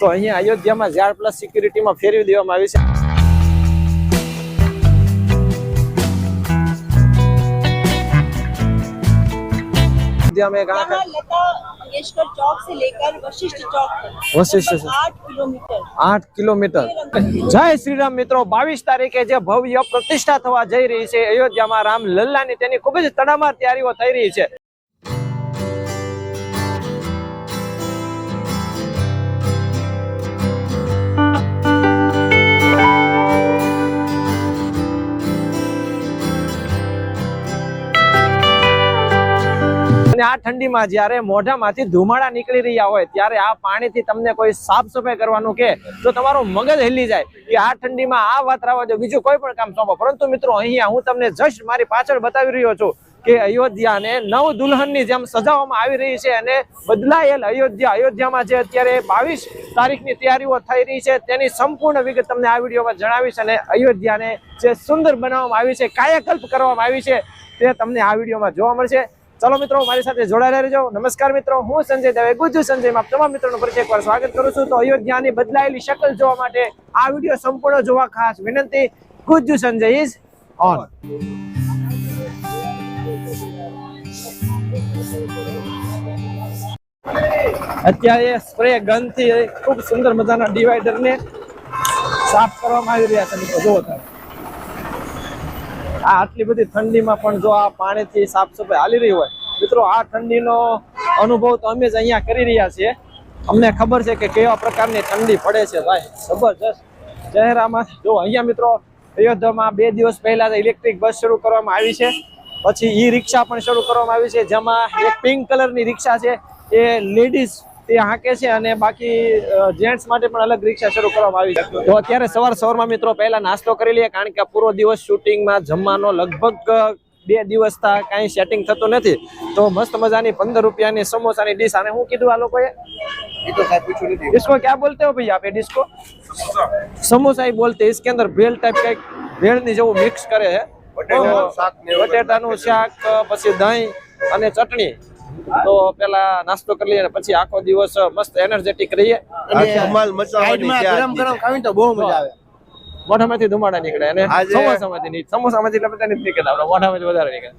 તો અહીંયા અયોધ્યામાં ZR+ સિક્યુરિટીમાં ફેરવી દેવામાં આવી છે। में लता मंगेशकर चौक से लेकर वशिष्ठ चौक तक 8 किलोमीटर। जय श्री राम मित्रों, 22 तारीखे जे भव्य प्रतिष्ठा थवा जई रही है अयोध्या में राम लल्लानी तेनी खूब ज तड़ामार तैयारीओ थई रही है। आ ठंडी में जयरे मोढा मांथी धुमाड़ा निकली रह्या होय त्यारे आ पानी थी तमने कोई साफ सफाई करवानुं के तो तमारो मगज हिली जाय कि आ ठंडी में आ वात रावा दो, बीजું કોઈ પણ કામ સોંપો। परंतु मित्रों अहींया हूँ तमने जस्ट मारी पाछळ बतावी रह्यो छुं के अयोध्या ने नव दुल्हननी जेम सजाववामां आवी रही छे अने बदलायेल अयोध्या में जे अत्यारे 22 तारीखनी तैयारीओ थई रही छे तेनी संपूर्ण विगत तमने आ विडियोमां जणावीश अने अयोध्या ने जे सुंदर बनाववामां आवी छे, कायाकल्प करवामां आवी छे ते तमने आ विडियोमां जोवा मळशे। चलो मित्रों मारी साथे जोड़ायेला रहेजो। नमस्कार मित्रों, हूँ संजय दवे गुज्जू संजय में आप तमाम मित्रों परिचय एक बार स्वागत करूं छुं। तो अयोध्यानी बदलायेली शकल जोवा माटे आ विडियो संपूर्ण जोवा खास विनंती। Gujju Sanjay is on. अत्यारे स्प्रे गन थी खूब सुंदर मजाना डिवाइडर ने साफ करवामां आवी रह्या छे। मित्रों जोવો તમે आटली बधी ठंडी में पण जो आ पानी थी साफ सफाई हाली रही होय मित्रों आ ठंडी नो अनुभव तो अमे ज अहींया करी रह्या छीए। अमने खबर छे के केवा प्रकारनी ठंडी पड़े छे भाई, जबरदस्त। चेहरामां जो अहींया मित्रों अयोध्यामां 2 દિવસ पहला इलेक्ट्रिक बस शुरू करवामां आवी छे, पछी ई रिक्शा पण शुरू करवामां आवी छे जेमां एक पिंक कलरनी रिक्शा छे ए लेडीज ते हाके छे अने बाकी जेंट्स माटे पण अलग रिक्शा शुरू करवामां आवी छे। तो अत्यारे सवार-सवारमां मित्रों पहला नास्तो करी लईए कारण के पूरो दिवस शूटिंग में जमવાનો लगभग 2 દિવસ था कई सेटिंग थतो नथी। तो मस्त मजानी 15 रुपयानी समोसानी डिश आने हूँ कीधुं आ लोकोए ये तो साहब पूछो नहीं। इसको क्या बोलते हो भैया आप ये डिश को? समोसा ही बोलते हैं। इसके अंदर भेल टाइप का भेल नी जेवुं मिक्स करे है, बटेटानुं शाक पछी दही अने चटणी। तो पेला नास्तो कर लीए पछी आखो दिवस मस्त एनर्जेटिक रहीए अने धमाल मचावવાની છે। गरम खावी तो बहुत मजा आवे। मोढामांथी धुमाड़ा निकळे अने समोसामांथी એટલે બધા નથી નીકળતા, આપણા મોઢામાંથી વધારે નીકળે।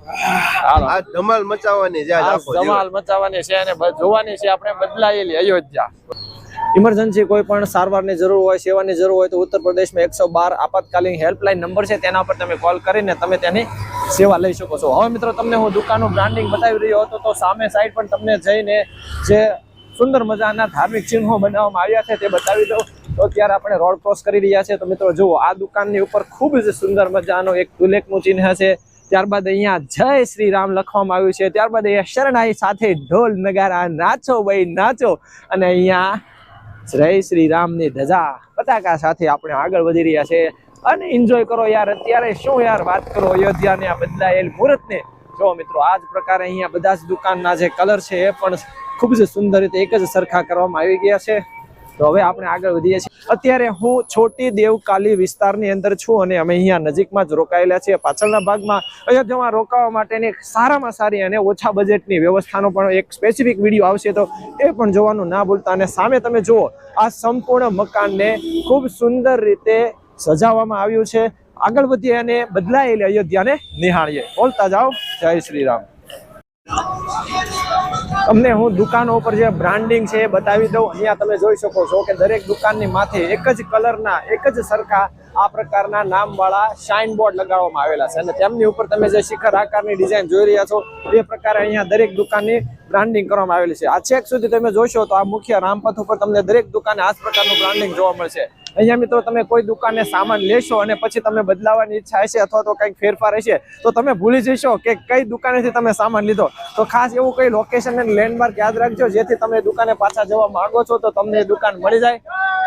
હાલો આ ધમાલ મચાવવાની છે, ધમાલ મચાવવાની છે અને જોવાની છે આપણે બદલાયેલી અયોધ્યા। इमरजेंसी कोई पण सारवारनी जरूर होय, सेवानी जरूर होय तो उत्तर प्रदेश में 112 आपातकालीन हेल्पलाइन नंबर है तेना पर तमे कॉल करीने तमे तेनी सेवा लई शको छो। हवे मित्रों तमने हूँ दुकानનું ब्रांडिंग बतावी रह्यो हतो तो सामे साइड पण तमने जईने जे सुंदर मजाना धार्मिक चिन्हो बनाववामां आव्या छे ते बतावी दो। तो त्यारे आपणे रोड क्रॉस करी रह्या छे तो मित्रों जुओ आ दुकाननी उपर खूब ज सुंदर मजानो एक तुलेकनुं चिन्ह छे। त्यारबाद अहींया जय श्री राम लखवामां आव्युं छे। त्यारबाद अहींया शरणाई साथे ढोल नगारा नाचो भाई नाचो अने अहींया जय श्री राम नी ध्वजा पताका साथे आपणे आगळ वधी रह्या छे अने एन्जॉय करो यार। अत्यारे शुं यार वात करो अयोध्याने आ बदलायेल मुहूर्तने। जो मित्रों आज प्रकारे अहींया बधा ज दुकानना जे कलर छे ए पण खूब ज सुंदर रीते एक ज सरखा करवामां आवी गया छे। तो हवे आपणे आगळ वधीए छीए। अत्यारे हूँ छोटी देवकाली विस्तारनी अंदर छुं अने अमे अहींया नजीकमां ज रोकायेला छीए। पाछळना भागमां अयोध्यामां रोकावा माटेनी सारामां सारी अने ओछा बजेटनी व्यवस्थानो पण एक स्पेसिफिक विडियो आवशे तो ए पण जोवानुं ना भूलता। अने सामे तमे जुओ आ संपूर्ण मकानने खूब सुंदर रीते सजाववामां आव्युं छे। आगळ वधीए अने बदलायेली अयोध्याने निहाळीए। बोलता जाओ जय श्री राम। તમને હું દુકાનો ઉપર જે બ્રાન્ડિંગ છે એ બતાવી દઉં। અહીંયા તમે જોઈ શકો છો કે દરેક દુકાનની માથે એક જ કલરના એક જ સરખા આ પ્રકારના નામવાળા શાઇન બોર્ડ લગાવવામાં આવેલા છે અને તેમની ઉપર તમે જે શિખર આકારની ડિઝાઇન જોઈ રહ્યા છો એ પ્રકારે અહીંયા દરેક દુકાનની બ્રાન્ડિંગ કરવામાં આવેલી છે। આ છેક સુધી તમે જોશો તો આ મુખ્ય રામપથ ઉપર તમને દરેક દુકાને આ જ પ્રકારનું બ્રાન્ડિંગ જોવા મળશે। અહીંયા મિત્રો તમે કોઈ દુકાને સામાન લેશો અને પછી તમે બદલાવવાની ઈચ્છા હશે અથવા તો કંઈક ફેરફાર હશે તો તમે ભૂલી જશો કે કઈ દુકાનેથી તમે સામાન લીધો। તો ખાસ એવું કઈ લોકેશન અને લેન્ડમાર્ક યાદ રાખજો જેથી તમે દુકાને પાછા જવા માંગો છો તો તમને દુકાન મળી જાય।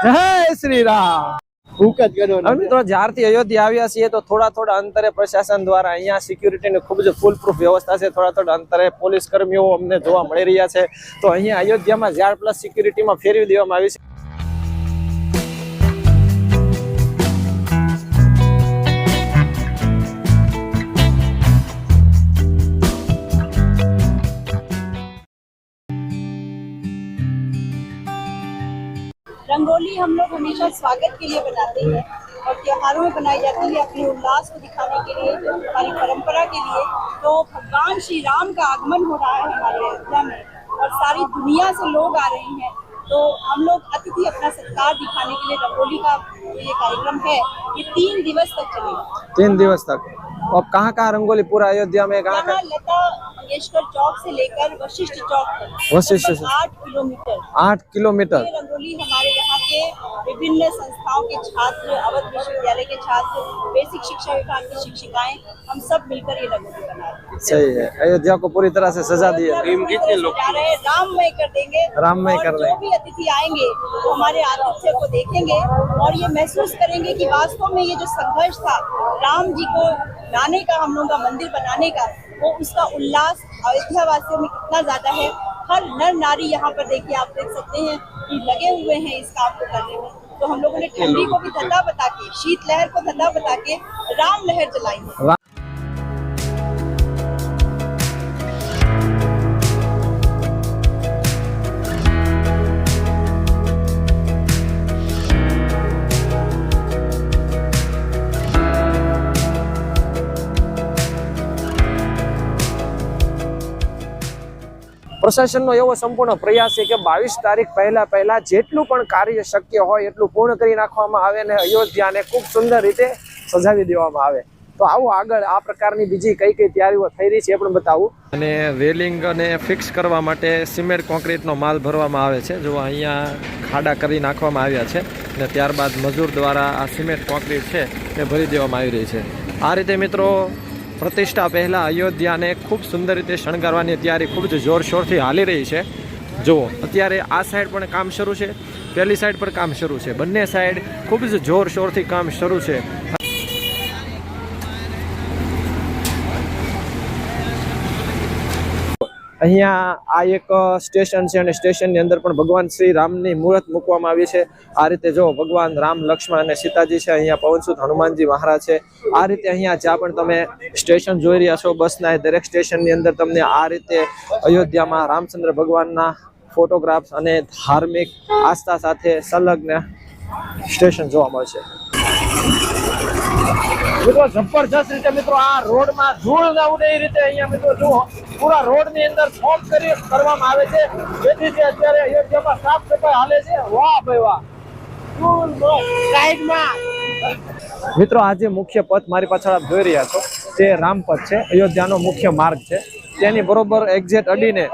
જય શ્રી રામ। मित्रों ज्यारथी अयोध्या आव्या छीए तो थोड़ा थोड़ा अंतरे प्रशासन द्वारा अहींया सिक्युरिटीनी खूब ज फूल प्रूफ व्यवस्था छे। थोड़ा थोड़ा अंतरे पोलीस कर्मीओ अमने जोवा मळी रह्या छे। तो अहींया अयोध्यामां ZR+ सिक्युरिटीमां फेरवी देवामां आवी छे। रंगोली हम लोग हमेशा स्वागत के लिए बनाते हैं और त्योहारों में बनाई जाती है अपने उल्लास को दिखाने के लिए, हमारी परंपरा के लिए। तो भगवान श्री राम का आगमन हो रहा है हमारे अयोध्या में और सारी दुनिया से लोग आ रहे हैं, तो हम लोग अतिथि अपना सत्कार दिखाने के लिए रंगोली का ये कार्यक्रम है, ये 3 दिवस तक चलेगा। 3 दिवस तक। तो अब कहाँ रंगोली पूरा अयोध्या में कहाँ यहाँ लता मंगेशकर चौक से लेकर वशिष्ठ चौक तक वशिष्ठ से 8 किलोमीटर 8 किलोमीटर। ये रंगोली हमारे यहाँ के विभिन्न संस्थाओं के छात्र, अवध विश्वविद्यालय के छात्र, बेसिक शिक्षा विभाग की शिक्षिकाएं, हम सब मिलकर ये रंगोली बना रहे हैं। सही है, अयोध्या को पूरी तरह से सजा दी है। कितने लोग जा रहे हैं, राममय कर देंगे, राममय कर जो भी अतिथि आएंगे वो हमारे आतिथ्य को देखेंगे और ये महसूस करेंगे कि वास्तव में ये जो संघर्ष था राम जी को लाने का, हम लोगों का मंदिर बनाने का, वो उसका उल्लास अयोध्या वासियों में कितना ज्यादा है। हर नर नारी यहाँ पर देखिए, आप देख सकते हैं कि लगे हुए हैं इस काम को करने में। तो हम लोगों ने ठंडी को भी धता बता के, शीतलहर को धता बता के राम लहर जलाई है। પ્રશાસનનો એવો સંપૂર્ણ પ્રયાસ છે કે 22 તારીખ પહેલા જેટલું પણ કાર્ય શક્ય હોય એટલું પૂર્ણ કરી નાખવામાં આવે અને અયોધ્યાને ખૂબ સુંદર રીતે સજાવી દેવામાં આવે। તો આવો આગળ આ પ્રકારની બીજી કઈ કઈ તૈયારીઓ થઈ રહી છે એ પણ બતાવું। અને વેલિંગ અને ફિક્સ કરવા માટે સિમેન્ટ કોન્ક્રીટનો માલ ભરવામાં આવે છે। જો અહીંયા ખાડા કરી નાખવામાં આવ્યા છે અને ત્યારબાદ મજૂર દ્વારા આ સિમેન્ટ કોન્ક્રીટ છે એ ભરી દેવામાં આવી રહી છે। આ રીતે મિત્રો પ્રતિષ્ઠા પહેલાં અયોધ્યાને ખૂબ સુંદર રીતે શણગારવાની તૈયારી ખૂબ જ જોરશોરથી હાલી રહી છે। જુઓ અત્યારે આ સાઈડ પણ કામ શરૂ છે, પેલી સાઈડ પર કામ શરૂ છે, બંને સાઈડ ખૂબ જ જોરશોરથી કામ શરૂ છે। અહીંયા આ એક સ્ટેશન છે અને સ્ટેશનની અંદર પણ ભગવાન શ્રી રામની મૂર્ત મૂકવામાં આવી છે। આ રીતે જો ભગવાન રામ, લક્ષ્મણ અને સીતાજી છે, અહીંયા પવનસુત હનુમાનજી મહારાજ છે। આ રીતે અહીંયા જ્યાં પણ તમે સ્ટેશન જોઈ રહ્યા છો બસના, દરેક સ્ટેશનની અંદર તમને આ રીતે અયોધ્યામાં રામચંદ્ર ભગવાનના ફોટોગ્રાફ્સ અને ધાર્મિક આસ્થા સાથે સંલગ્ન સ્ટેશન જોવા મળશે। મિત્રો જબરજસ્ત રીતે મિત્રો આ રોડમાં ધૂળ ના ઉડે એ રીતે અહીંયા મિત્રો જુઓ પૂરા રોડની અંદર ફોર્મ કરવામાં આવે છે, જેથી તે અત્યારે અયોધ્યામાં સાફ સફાઈ હાલે છે। વાહ ભાઈ વાહ। મિત્રો આ જે મુખ્ય પથ મારી પાછળ આપ જોઈ રહ્યા છો તે રામપથ છે, અયોધ્યાનો મુખ્ય માર્ગ છે। તેની બરોબર એક્ઝેક્ટ અડીને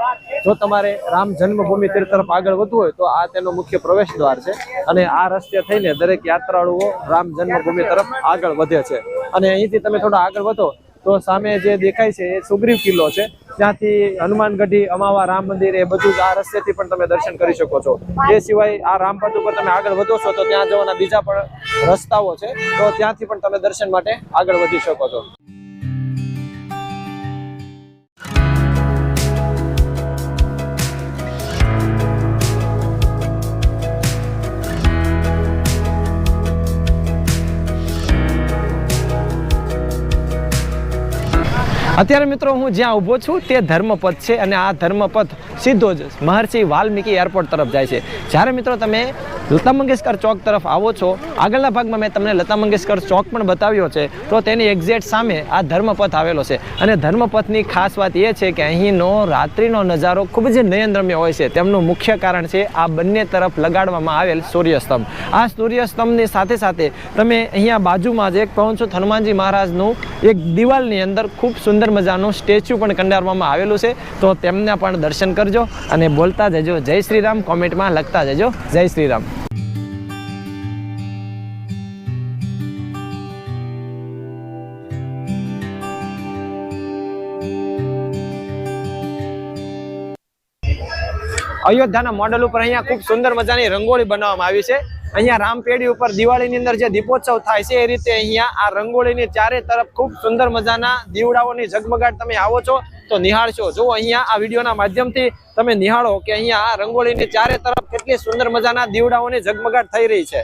જો તમારે રામ જન્મભૂમિ તીર્થ તરફ આગળ વધવું હોય તો આ તેનો મુખ્ય પ્રવેશ દ્વાર છે અને આ રસ્તે થઈને દરેક યાત્રાળુઓ રામ જન્મભૂમિ તરફ આગળ વધે છે। અને અહીંથી તમે થોડા આગળ વધો તો સામે જે દેખાય છે એ સુગ્રીવ કિલ્લો છે, ત્યાંથી હનુમાનગઢી, અમાવા, રામ મંદિર એ બધું જ આ રસ્તેથી પણ તમે દર્શન કરી શકો છો। એ સિવાય આ રામપથ ઉપર તમે આગળ વધો છો તો ત્યાં જવાના બીજા પણ રસ્તાઓ છે, તો ત્યાંથી પણ તમે દર્શન માટે આગળ વધી શકો છો। અત્યારે મિત્રો હું જ્યાં ઊભો છું તે ધર્મપથ છે અને આ ધર્મપથ સીધો જ મહર્ષિ વાલ્મીકી એરપોર્ટ તરફ જાય છે। જ્યારે મિત્રો તમે લતા મંગેશકર ચોક તરફ આવો છો, આગળના ભાગમાં મેં તમને લતા મંગેશકર ચોક પણ બતાવ્યો છે, તો તેની એક્ઝેક્ટ સામે આ ધર્મપથ આવેલો છે। અને ધર્મપથની ખાસ વાત એ છે કે અહીંનો રાત્રિનો નજારો ખૂબ જ નયનરમ્ય હોય છે। તેમનું મુખ્ય કારણ છે આ બંને તરફ લગાડવામાં આવેલ સૂર્યસ્તંભ। આ સૂર્યસ્તંભની સાથે સાથે તમે અહીંયા બાજુમાં જ એક પવનસુત હનુમાનજી મહારાજનું એક દિવાલની અંદર ખૂબ સુંદર મજાનું સ્ટેચ્યુ પણ કંડારવામાં આવેલું છે, તો તેમના પણ દર્શન કરજો અને બોલતા જજો જય શ્રી રામ, કોમેન્ટમાં લખતા જજો જય શ્રી રામ। અયોધ્યાના મોડલ ઉપર અહીંયા ખૂબ સુંદર મજાની રંગોળી બનાવવામાં આવી છે। અહીંયા રામપેડી ઉપર દિવાળીની અંદર જે દીપોત્સવ થાય છે એ રીતે અહીંયા આ રંગોળીની ચારે તરફ ખૂબ સુંદર મજાના દીવડાઓની ઝગમગાટ તમે આવો છો તો નિહાળશો। જો અહીંયા આ વિડીયોના માધ્યમથી તમે નિહાળો કે અહીંયા આ રંગોળીની ચારે તરફ કેટલી સુંદર મજાના દીવડાઓની ઝગમગાટ થઈ રહી છે।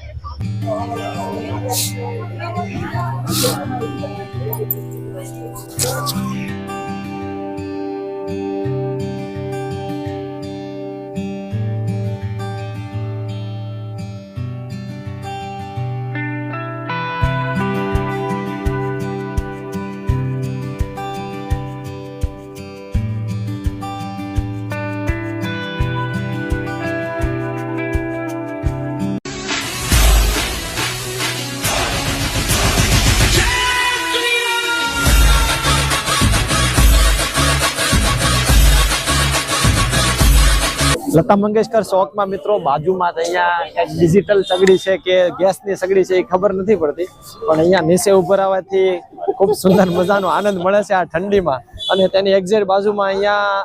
લતા મંગેશકર ચોકમાં મિત્રો બાજુમાં જ અહીંયા એક ડિજિટલ સગડી છે કે ગેસની સગડી છે એ ખબર નથી પડતી, પણ અહીંયા નીચે ઉભા રહેવાથી ખૂબ સુંદર મજાનો આનંદ મળે છે આ ઠંડીમાં. અને તેની એક્ઝેક્ટ બાજુમાં અહીંયા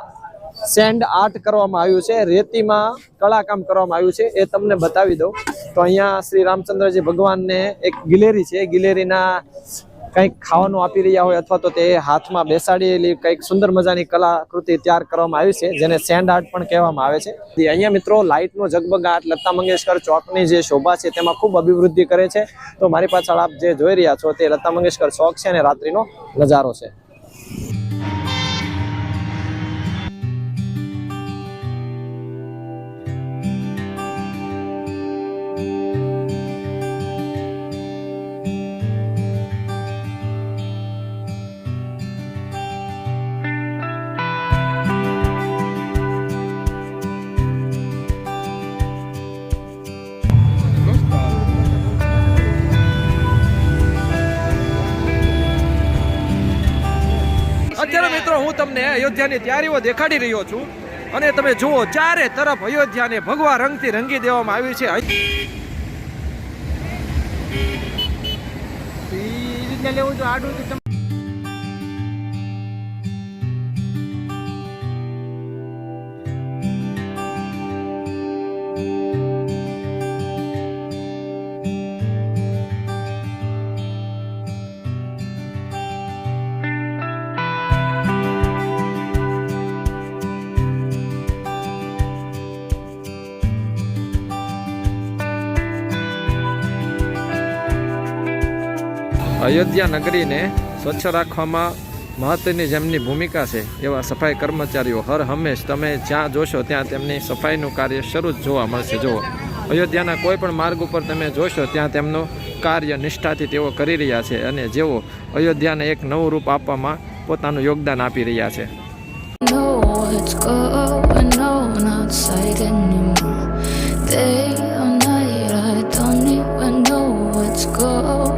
સેન્ડ આર્ટ કરવામાં આવ્યું છે, રેતીમાં કળાકામ કરવામાં આવ્યું છે, એ તમને બતાવી દઉં. તો અહીંયા શ્રી રામચંદ્રજી ભગવાનને એક ગિલેરી છે, ગિલેરીના કંઈક ખાવાનું આપી રહ્યા હોય અથવા તો તે હાથમાં બેસાડેલી કંઈક સુંદર મજાની કલાકૃતિ તૈયાર કરવામાં આવી છે, જેને સેન્ડ આર્ટ પણ કહેવામાં આવે છે. અહીંયા મિત્રો લાઇટનો ઝગમગાટ લતા મંગેશકર ચોકની જે શોભા છે તેમાં ખૂબ અભિવૃદ્ધિ કરે છે. તો મારી પાછળ આપ જે જોઈ રહ્યા છો તે લતા મંગેશકર ચોક છે અને રાત્રિનો નજારો છે. અત્યારે મિત્રો હું તમને અયોધ્યાની તૈયારીઓ દેખાડી રહ્યો છું અને તમે જુઓ ચારે તરફ અયોધ્યાને ભગવા રંગથી રંગી દેવામાં આવ્યું છે. લેવું તો આડું અયોધ્યા નગરીને સ્વચ્છ રાખવામાં મહત્વની જેમની ભૂમિકા છે એવા સફાઈ કર્મચારીઓ હર હંમેશ તમે જ્યાં જોશો ત્યાં તેમની સફાઈનું કાર્ય શરૂ જ જોવા મળશે. જુઓ અયોધ્યાના કોઈ પણ માર્ગ ઉપર તમે જોશો ત્યાં તેમનું કાર્ય નિષ્ઠાથી તેઓ કરી રહ્યા છે અને જેઓ અયોધ્યાને એક નવું રૂપ આપવામાં પોતાનું યોગદાન આપી રહ્યા છે. Day or night, I don't even know what's going on.